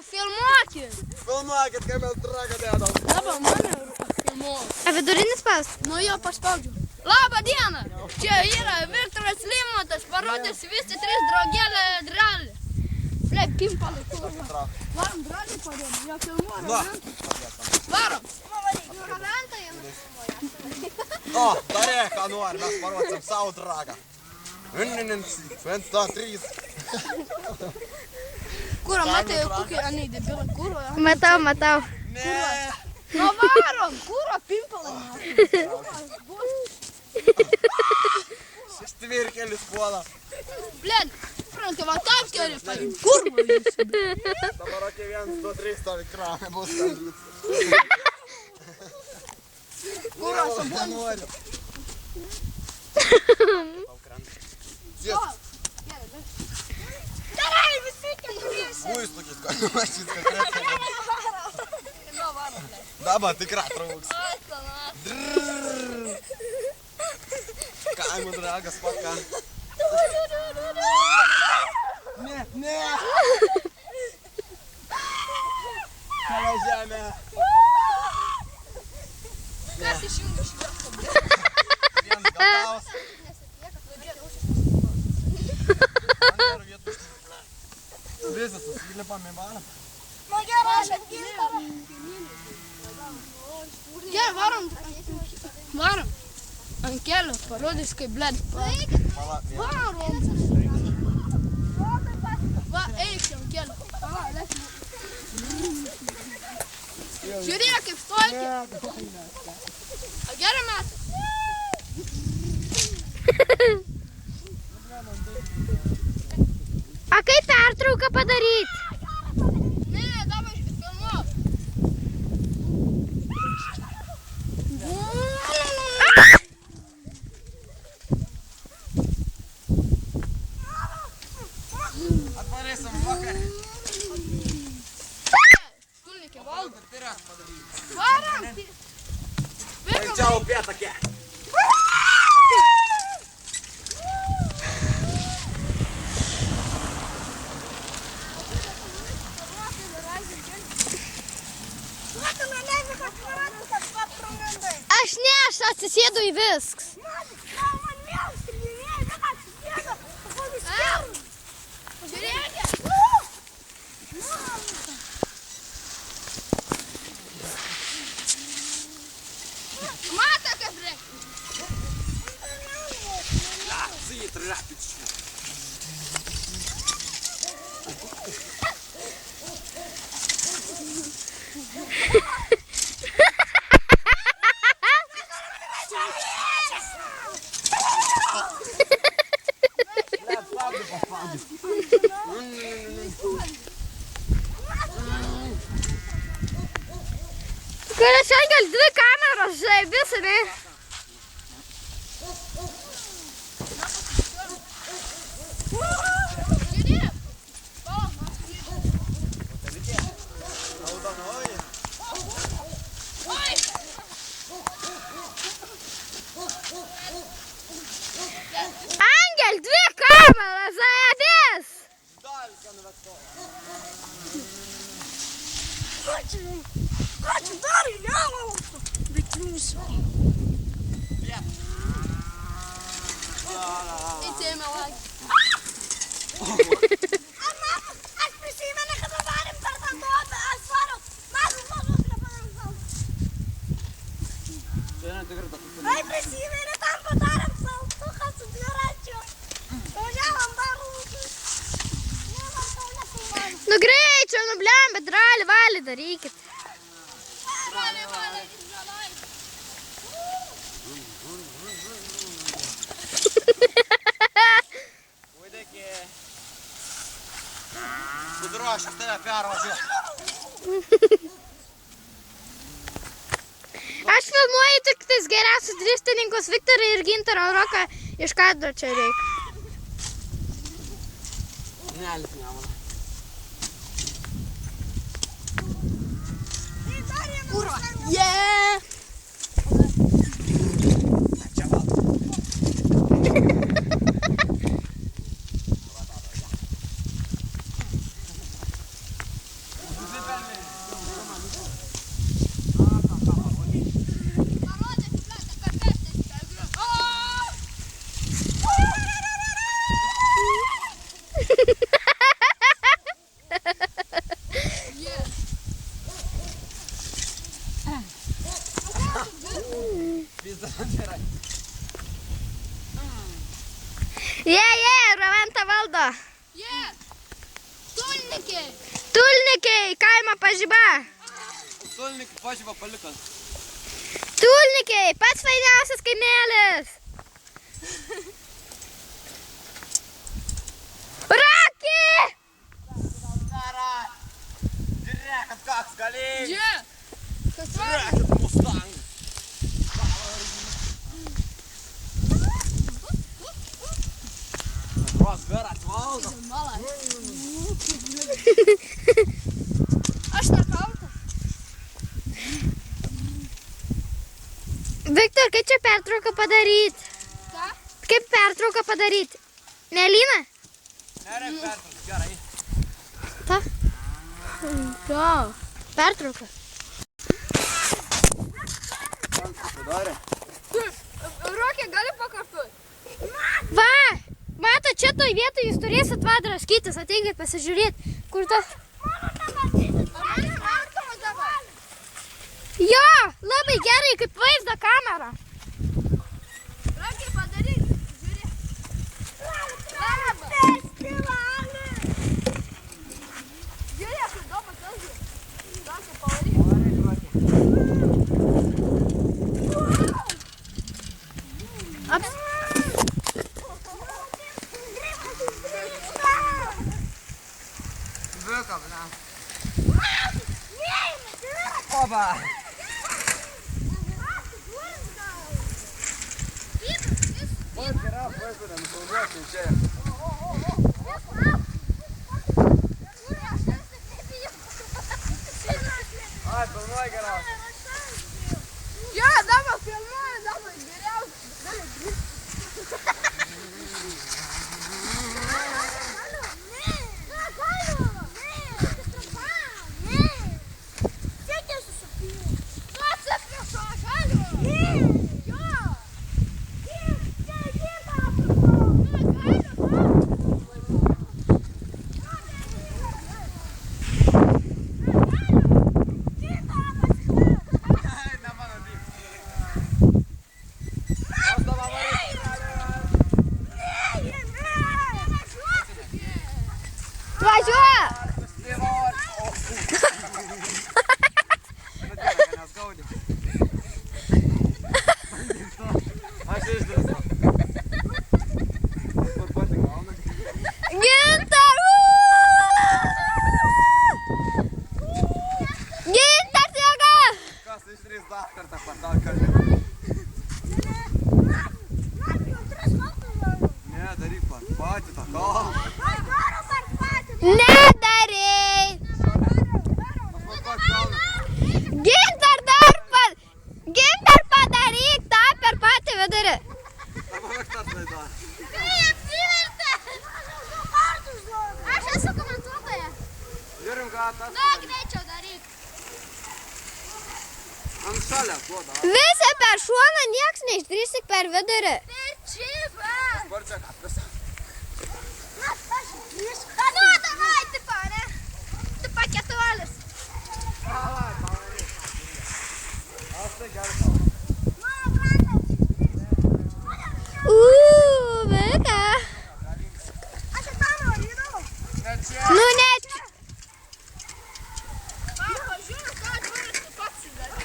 Filmuokit! Filmuokit, kaip mes dragą dėdam. Dabar mane filmuok. A vidurinis spaus? Nu jo paspaudžiu. Labą dieną! Čia yra Viktoras Limontas, parodys visi 3 draugėlę dralį. Ble, pimpalai, kur. Varom dralį padėm, jo filmuoja. Varom! O, darė, ką nori, mes parodėm savo dragą. 1, 2, 3. Kuro, matai, kokie anai debilai, kuro. Matau. Ne. Nu varom, kuro pimpalai. Šis tvirkelis puola. Ble, suprantu, va tam keli paim. Kurva jūs. Dabar apie 1, 2, 3 stovi kramė, bus skandrys. Kuro, sabonį. Nenoriu. Darai, visi keturiesi. Muistukis, ką numašys, kad reikia. Dabar tikra trauks. Kaimo dragas paka. Ne. Kala žemė. Kas išjungia šviesą? Vienas gatavas. Ant vietų. Visas susilipam į barą. Nu gerai, aš atgirtavau. Gerai, varom. Ant kelio, parodys kaip bled. Varom. Va, eik ant kelio. Žiūrėk, kaip stoikė. Gerai metas. A kaip pertrauką padaryti? Ne, dabar filmuok. Atvarysim vakarį. Stulnikė valdo. Tyras padaryti. Varom. Tai čia upėtakė. Aš atsisėdu į visks. Žiūrėkit. Mata, kaip reikia. Sit rapičiai. Kuria šiandien gal 2 kameros žaibis, ne? Žiūrėk. Angel, 2 kameros žaibis! Ačiū dar įliaujau. Bet jūs. Įtėmė laiką. Aš prisimenu, kad varėm per tą duobę. Aš varau. Mažus nepadarėm savo. Ai, prisimenu, tam padarėm saltuką su dviračiu. Važiavom dar ūkį. Nu greičiau, nu blem, bet ralį valį darykit. Uidėki. Sudruoš, aš tave pervažiuoju. Aš filmuoju tik tais geriausius driftininkus Viktorą ir Gintarą Roką iš kadro čia reikia. Nelis nevala. Kurva. Yeah! Čia va. asfalto. Tulnikiai. Tulnikiai, kaimo pažiba. Tulnikį pažyba palikant. Tulnikiai, pats fainiausias kaimelis. Rocky! Žiūrėkit, koks galingas. Kas var? Žiūrėkit, Mustang. Rosberas valdo. Aš nekaltas. Viktor, kaip čia pertrauką padaryti? Ką? Kaip pertrauką padaryti? Nelina? Nereik pertraukt, gerai. Ta? Jo. Pertrauka. Padarė. Rokė, gali pakartuoti? Va! Mato, čia toj vietoj jūs turėsit draskytis, ateikit pasižiūrėti, kur ta... Jo, labai gerai, kaip vaizdo kamera. Rokė, padaryk. Žiūrėk. Žiūrėk, įdomu tas. Rokė, pavaryk. Vykam, ne? Oba! Oi, geriau, vaizduodė, nufilmuosim čia. Ai, filmuoji geriausiai. Jo, dabar filmuoju, dabar geriausiai. Važiuoja! Aš išdrįstu. Kur pati gauna? Gintar! Gintar, jėga! Kas išdrįs dar kartą dar kartą? Ne, daryk patį tą kalną. Nedarei! Gintar, Gintar, padaryk tą per patį vidurį. Dabar tas laidą. Aš esu komentuotoja. Žiūrim, ką tas. Na, greičiau daryk. Ant šalia duoda. Visi per šoną, nieks neišdrįs tik per vidurį. Per čipą. Sparčiak atvisą. Nu, davai, tipo, ne? Tipo ketuolis. Davai, pavaryk. Aš tai gerai tau. Vika. Aš į tą norėjau. Ne čia. Nu, ne. Papa, žiūrėk, ką dviras tu pats įdarė.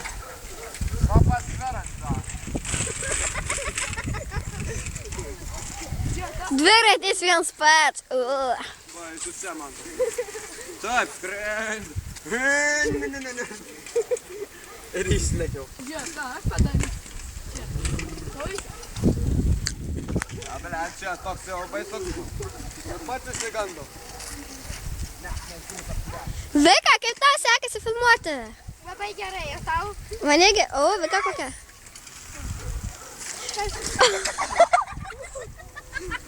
Papas veras tą. Dviratis viens pats. Va, tu čia man. Taip, skrend. Ir išlėkiau. Žiūrėk, ką aš padarysiu. A, ble, čia toks jau baisus. Ir pats išsigandau. Vika, kaip tau sekasi filmuoti? Labai gerai, ir tau? Manegi, o, Vika kokia?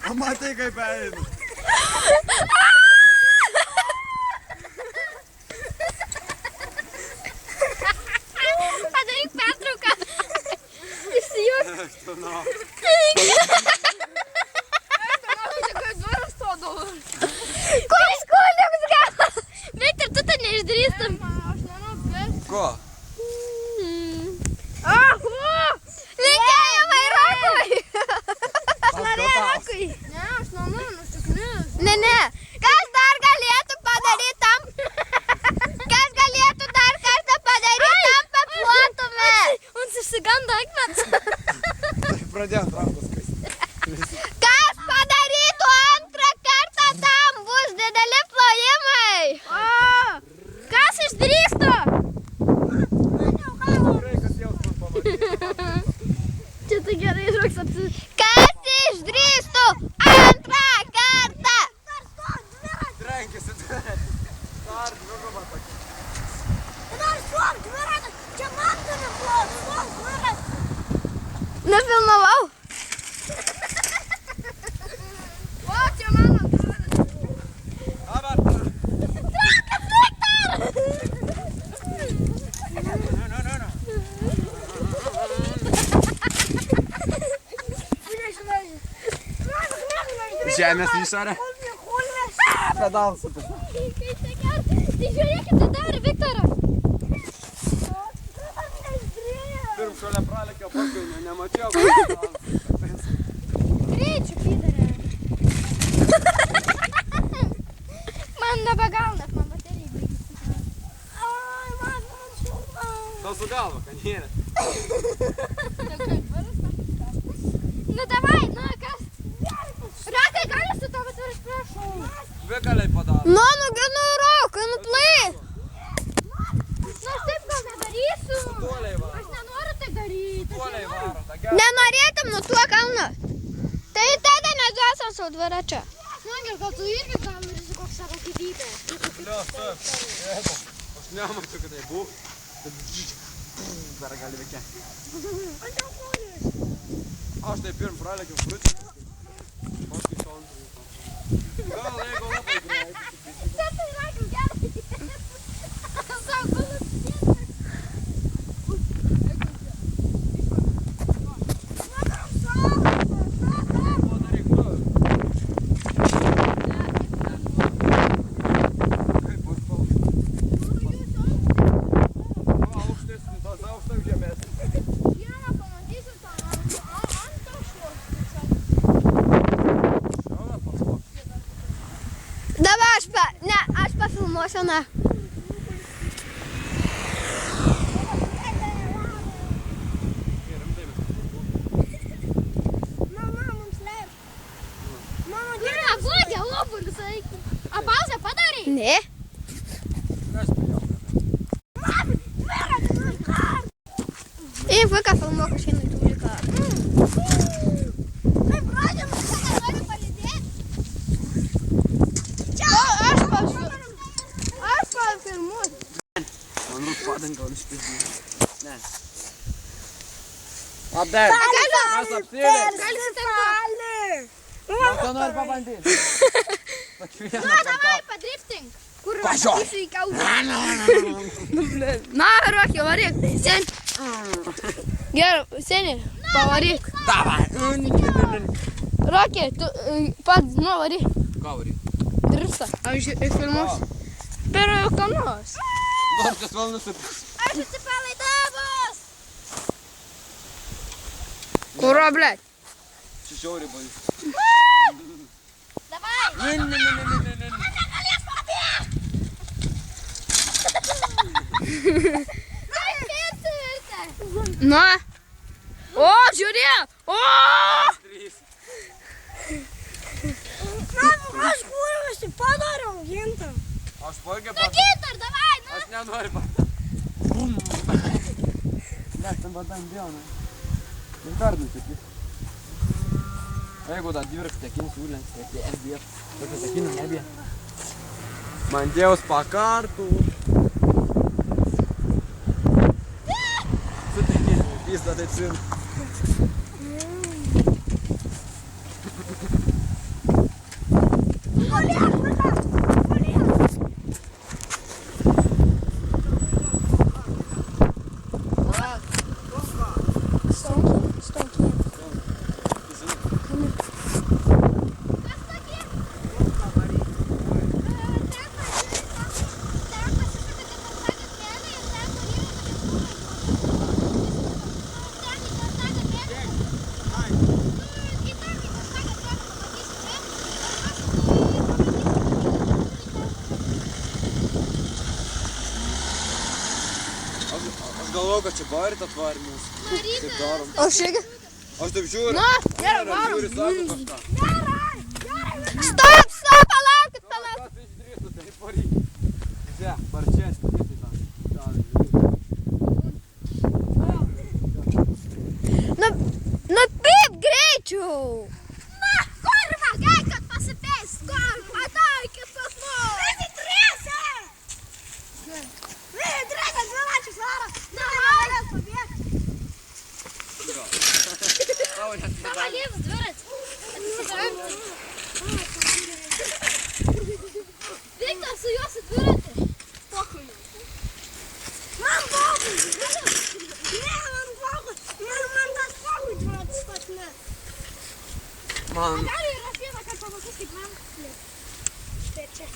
O matai, kaip einu. Padaryk pertrauką. Išsijung. Aš tu nu. Koks kūliuks gal? Bet ir tu tai neišdrįstum. Ko? Linkėjimai Rokui. Aš gatavas. Ne, aš noriu nusiknis. Ne, pradėjo traukos kaisti. Kas padarytų antrą kartą, tam bus dideli plojimai. O, kas išdrįstų? Čia tai gerai žoks apsis. Kas išdrįstų antrą kartą? Trenkėsi dviratį. Dar dvigubą tokį. Čia man turi ploti. Nufilmavau. O, čia mano dviratis. Dabar. Žemės išorė. Pedalus. Tai žiūrėkit, tai darė Viktoras. Pirm šalia pralėkio paskui, nemačiau. Greičiu pridarė. Man nebegal, nes man baterija baigėsi. Tau su galva, kanierė. Nu davai, nu kas? Rakai, gali su tavo tvirš prašau. Vikaliai padaro. Nu, Rokai, plai. Nu, aš taip gal nedarysiu. Tuoliai varo. Aš nenoriu tai daryti. Tuoliai varo. Nenorėtum nu tuo kalną. Tai tada neduosim savo dviračio. Angel, gal tu irgi gal rizikuok savo gyvybę. Lios, taip. Aš nemačiau, kad tai buvo. Dar gali veikia. Aš tai pirm pralėkiau kručiu. Paskui šau antrą. Gal jeigu labai greitai. Tai Rakai gerai. Savo kalną. Padaryk tu. Kaip bus palauk. Aukštesnis, tas aukštas žemesnis. Vieną pamatysiu tą ant to šluotų. Šauna paskui. Dabar aš pafilmuosiu, na. Yra, blogė, obulius eikų. A pauzę padarai? Ne. Kas prijau? Ei, vaiką filmuok, aš einu į tuliką. Kaip rodė, man čia nori palydėti. Aš pafilmuosiu. Man rūp padangą, o nuspizdį. Ne. Abdel, mes apsėlėm. Gali su taip. Man to nori pabandyti. Na, davai, padriftink. Kur Važiuok. matysiu į kausą. Na, Roki, varyk. Sen. Gerai, seni, pavaryk. Davai. Roki, tu pats, nu, varyk. Ką varyk? Driftą. Aš filmuosiu. Per kanos. Nors tas vėl nusipis. Aš atsipalaidavus. Kuro, blėt. Šiaurį baisu. Davai. Ne. Na. O, žiūrėk. O! Trys. Aš kūriausi, padariau gintą. Aš pagė Tu gintar, davai, na. Aš nenoriu padaryti. Ne, ten badam dėlna. Ir dar nusipis. Jeigu dar dvirak tekin siūlins, tai FBF. Tokio tekino nebė. Man Dievas pakartų. Su tekinu, pizda tai cint. Galvoju, kad čia barit atvarė mūsų. Taip darom. O šiaip? Aš taip žiūriu. Na, gerai, varom. Žiūri, sako kažką. Stop, stop, palaukit, palaukit. Kas išdrįstų, tai paryk. Žiūrėk, barčesnė, kaip tai tam. Nu, pip greičiau. Na, kurva, gai, kad pasipės. Kurva, ataikis pas mus. Visi trėsia. Visi trėsia, dvimačius varo. Na, galės pabėgti. Pavalys dvirat. Viktor su juo su dviratį. Pokui. Man pokui. Ne, man pokui. Man tas pokui dviratis pats ne. Man. Gali yra viena, kad pamatysi, kaip man slėp. Štai čia.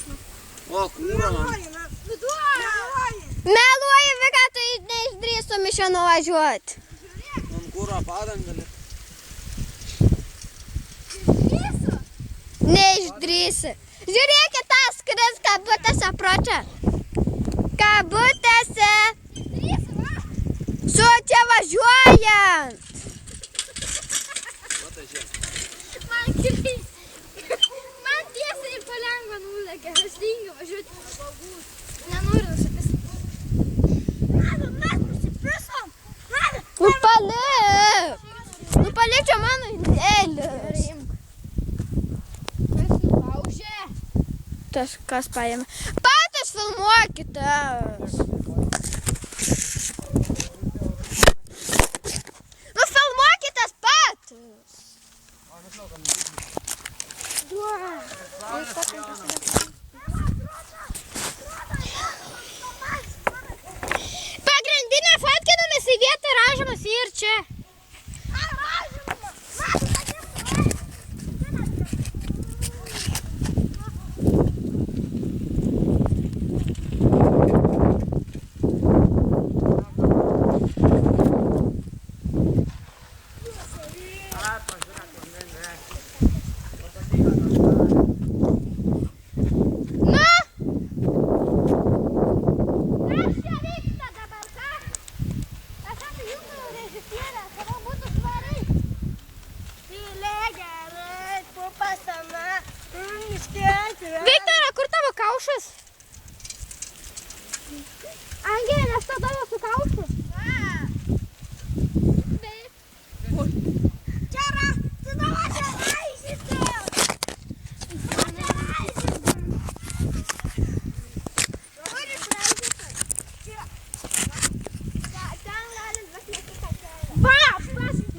O, kūra man. Meluoji, Vika, tu neišdrįstum iš čia nuvažiuoti. Man kūra padangalį. Neišdrįsi. Žiūrėkit, tas skris kabutėse pročia. Kabutėse. Su čia važiuojant. Matai, žiūrėk. Man tiesiai ir palengva nulėkė. Aš tingiu važiuoti. Nenoriu nusipisti. Mes nusipisom. Palik. Palik čia mano indėlis. Tas kas paėmė. Patys filmuokite. Nu filmuokitės patys. Pagrindinė fotkinamės į vietą ražymas ir čia. Viktorai, kur tavo kaušas? Angelė, aš tau daviau su kaušu. Čia yra, tu dabar čia aišyti.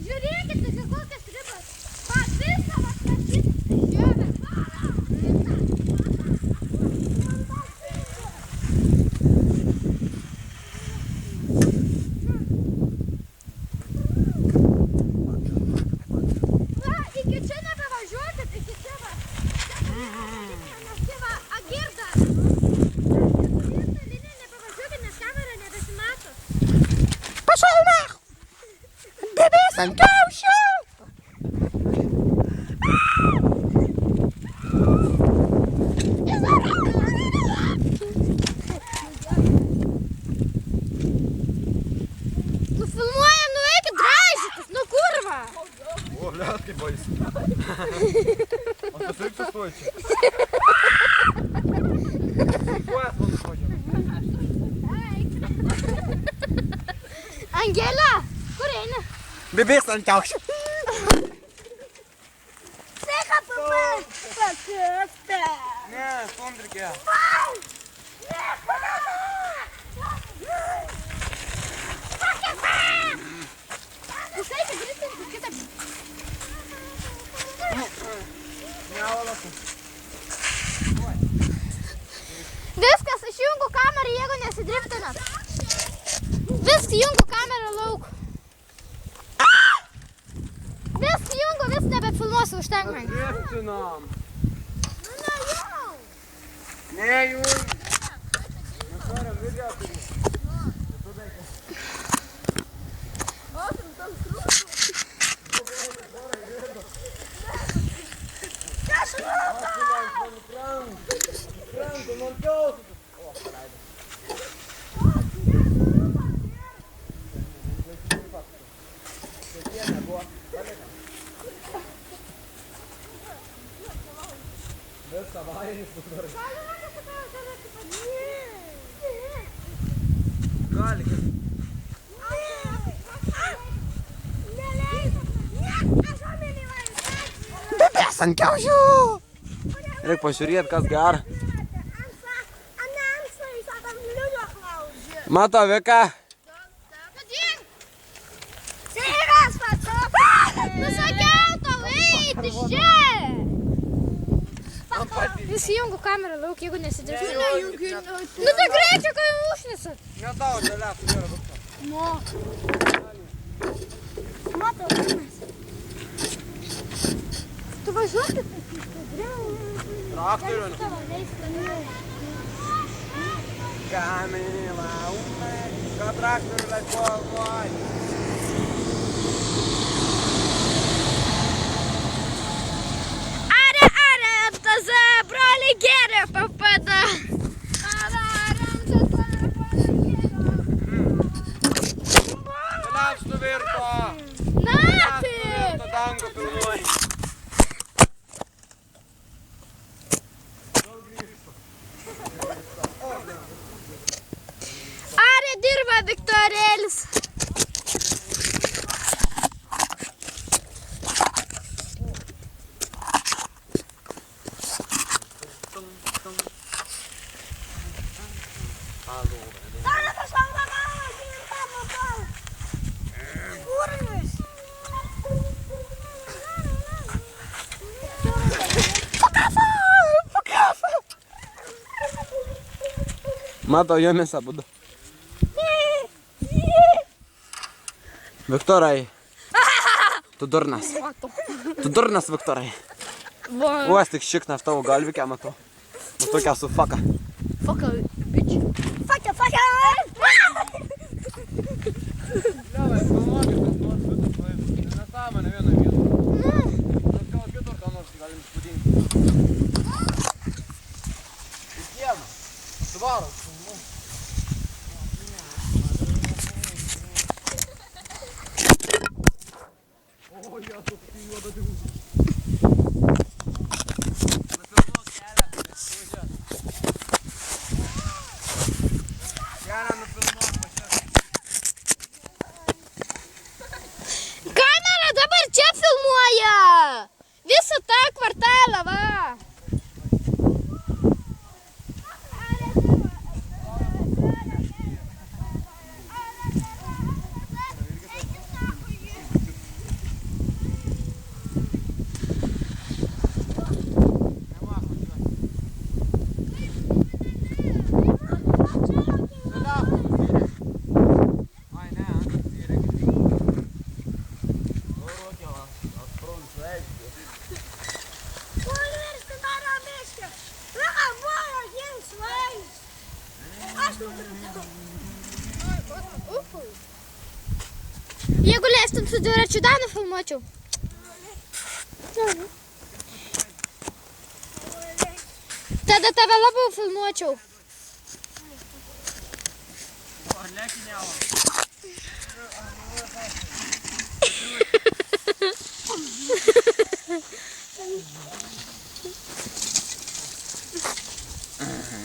Žiūrėkit, kokias ribas. Visą atstatyt. Ant kaušio. Nu filmuojam, nu eikit dražytis, nu kurva. O, blet, kaip baisu. O tas reikia sustoji čia. Sustojas man sustoji. Angelė, kur eini? Bibės ant kiaušio. Sveika, papa. Pakirsta. Ne, stumdrikė. Viskas, išjungu kamerą, jeigu nesidriftinat. Viskas, jungu kamerą lauk. Viskas, jungu, vis nebefilmuosiu, užtenka man. Driftinam. Ne, jų. Nesvaram video turi. Krantų, man kiausiu. O, paleido. Kiekviena buvo. Bebės ant kiaušių! Reik pažiūrėt, kas gera. Mato, Vika? Nusakiau tau eiti iš čia! Įsijungu kamerą lauk, jeigu nesidirbti. Nu tai greičiau, kai užnesat. Ne tau, žalia, tu yra Vika. Matau, tu važiuoti? Traktorių. Kamila, ką traktorių laikuoji? Taza, broliai geria papada. Keliaus nuvirto. Natik! Dangų pilnuoji. Are dirba Viktorėlis. Mato, jomis abudu. Viktorai. Tu durnas. Tu durnas, Viktorai. Uostik šikną v tavo galvikę, matau. Matau, ką su faka. Faka, bitch. Faka! Liavai, filmuokit, kas nors vidus, nesąmonė vieną vietą. Gal kitur ką nors galim spūdinti. Į kiemą. Suvarom. O, ja, tu juoda dėvų. Nufilmuok kelią. Važiuok. Kelią nufilmuok, važiuok. Kamera dabar čia filmuoja. Visą tą kvartalą, va. Jeigu leistum su dviračiu Danu filmuočiau. Tada tave labiau filmuočiau.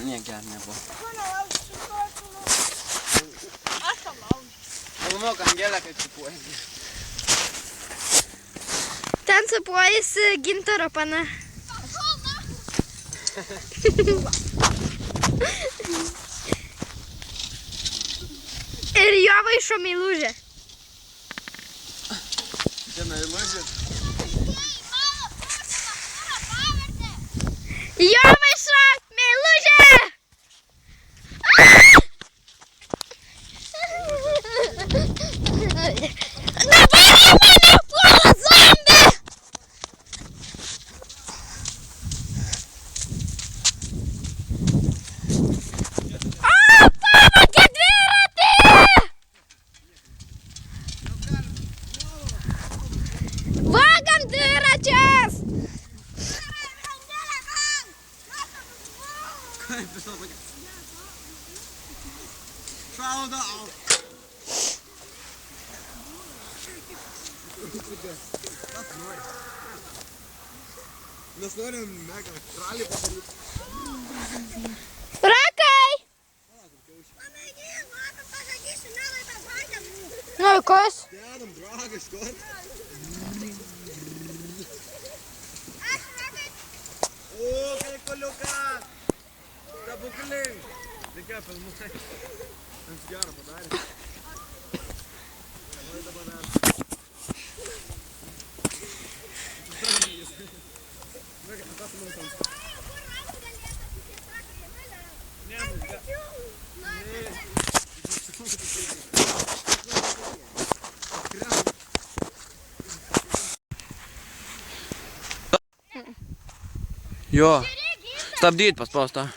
Niek ger nebuvo. Filmuok Angelę, kaip supuojasi. Ten supuojasi Gintaro pana. Ir jo vaišo meilužė. Čia meilužė. Jo vaišo meilužė! Dabar į mane puola zombė! Pavogė dviratį! Vagam dviračius! Kaip visą tokia. Šaudo. Mes norim mega tralį padaryti. Rakai! Nu, kas? Dedam dragą iškart. O, kaip koliukas. Stebukling. Reikia filmuoti. Jums gerą padarė. Oi, dabar dar. Jo. Stabdyt paspausta.